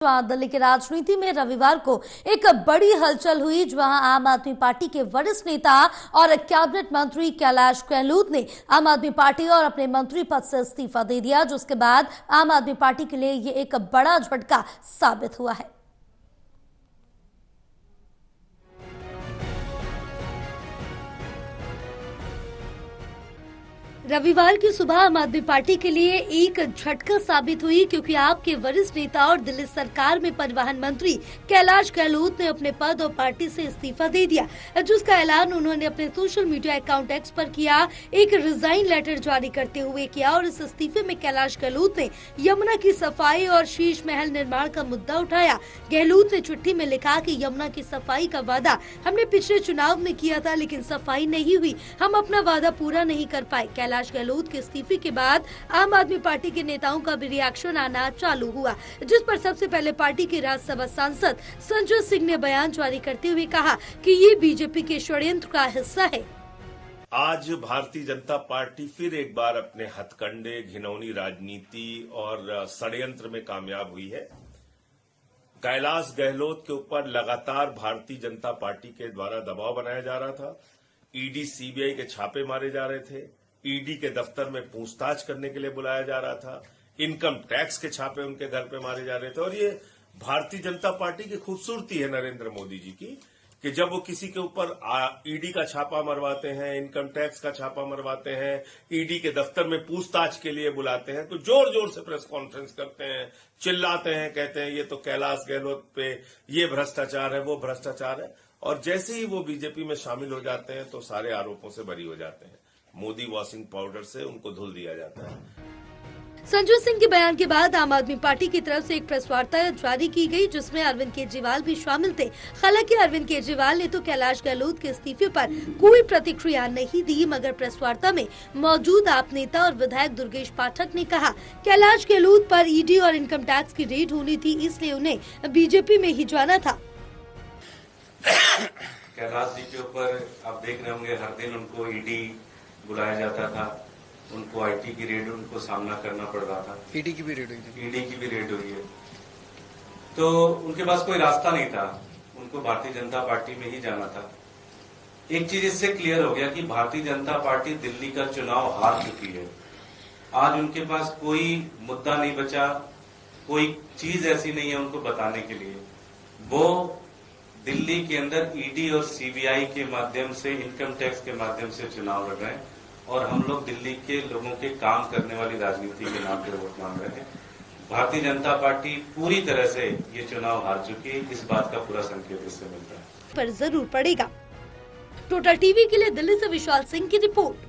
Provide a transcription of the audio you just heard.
दिल्ली की राजनीति में रविवार को एक बड़ी हलचल हुई, जहां आम आदमी पार्टी के वरिष्ठ नेता और कैबिनेट मंत्री कैलाश गहलोत ने आम आदमी पार्टी और अपने मंत्री पद से इस्तीफा दे दिया, जिसके बाद आम आदमी पार्टी के लिए ये एक बड़ा झटका साबित हुआ है। रविवार की सुबह आम आदमी पार्टी के लिए एक झटका साबित हुई, क्योंकि आपके वरिष्ठ नेता और दिल्ली सरकार में परिवहन मंत्री कैलाश गहलोत ने अपने पद और पार्टी से इस्तीफा दे दिया, जिसका ऐलान उन्होंने अपने सोशल मीडिया अकाउंट एक्स पर किया। एक रिजाइन लेटर जारी करते हुए किया और इस इस्तीफे में कैलाश गहलोत ने यमुना की सफाई और शीश महल निर्माण का मुद्दा उठाया। गहलोत ने चिट्ठी में लिखा कि यमुना की सफाई का वादा हमने पिछले चुनाव में किया था, लेकिन सफाई नहीं हुई, हम अपना वादा पूरा नहीं कर पाए। कैलाश गहलोत के इस्तीफे के बाद आम आदमी पार्टी के नेताओं का भी रिएक्शन आना चालू हुआ, जिस पर सबसे पहले पार्टी के राज्यसभा सांसद संजय सिंह ने बयान जारी करते हुए कहा कि ये बीजेपी के षड्यंत्र का हिस्सा है। आज भारतीय जनता पार्टी फिर एक बार अपने हथकंडे, घिनौनी राजनीति और षड्यंत्र में कामयाब हुई है। कैलाश गहलोत के ऊपर लगातार भारतीय जनता पार्टी के द्वारा दबाव बनाया जा रहा था। ईडी, सीबीआई के छापे मारे जा रहे थे। ईडी के दफ्तर में पूछताछ करने के लिए बुलाया जा रहा था। इनकम टैक्स के छापे उनके घर पे मारे जा रहे थे। और ये भारतीय जनता पार्टी की खूबसूरती है नरेंद्र मोदी जी की, कि जब वो किसी के ऊपर ईडी का छापा मरवाते हैं, इनकम टैक्स का छापा मरवाते हैं, ईडी के दफ्तर में पूछताछ के लिए बुलाते हैं, तो जोर जोर से प्रेस कॉन्फ्रेंस करते हैं, चिल्लाते हैं, कहते हैं ये तो कैलाश गहलोत पे ये भ्रष्टाचार है, वो भ्रष्टाचार है। और जैसे ही वो बीजेपी में शामिल हो जाते हैं तो सारे आरोपों से बरी हो जाते हैं। मोदी वॉशिंग पाउडर से उनको धुल दिया जाता है। संजय सिंह के बयान के बाद आम आदमी पार्टी की तरफ से एक प्रेस वार्ता जारी की गई, जिसमें अरविंद केजरीवाल भी शामिल थे। हालांकि अरविंद केजरीवाल ने तो कैलाश गहलोत के इस्तीफे पर कोई प्रतिक्रिया नहीं दी, मगर प्रेस वार्ता में मौजूद आप नेता और विधायक दुर्गेश पाठक ने कहा कैलाश गहलोत पर ईडी और इनकम टैक्स की रेड होनी थी, इसलिए उन्हें बीजेपी में ही जाना था। कैलाश जी के ऊपर आप देख रहे होंगे, हर दिन उनको ईडी बुलाया जाता था, उनको आईटी की रेड उनको सामना करना पड़ रहा था। ईडी की भी रेड हुई थी। ईडी की भी रेड हुई है, तो उनके पास कोई रास्ता नहीं था, उनको भारतीय जनता पार्टी में ही जाना था। एक चीज इससे क्लियर हो गया कि भारतीय जनता पार्टी दिल्ली का चुनाव हार चुकी है। आज उनके पास कोई मुद्दा नहीं बचा, कोई चीज ऐसी नहीं है उनको बताने के लिए। वो दिल्ली के अंदर ईडी और सीबीआई के माध्यम से, इनकम टैक्स के माध्यम से चुनाव लड़ रहे हैं, और हम लोग दिल्ली के लोगों के काम करने वाली राजनीति के नाम पर वोट मांग रहे हैं। भारतीय जनता पार्टी पूरी तरह से ये चुनाव हार चुकी है, इस बात का पूरा संकेत इससे मिल रहा है। पर जरूर पड़ेगा। टोटल टीवी के लिए दिल्ली से विशाल सिंह की रिपोर्ट।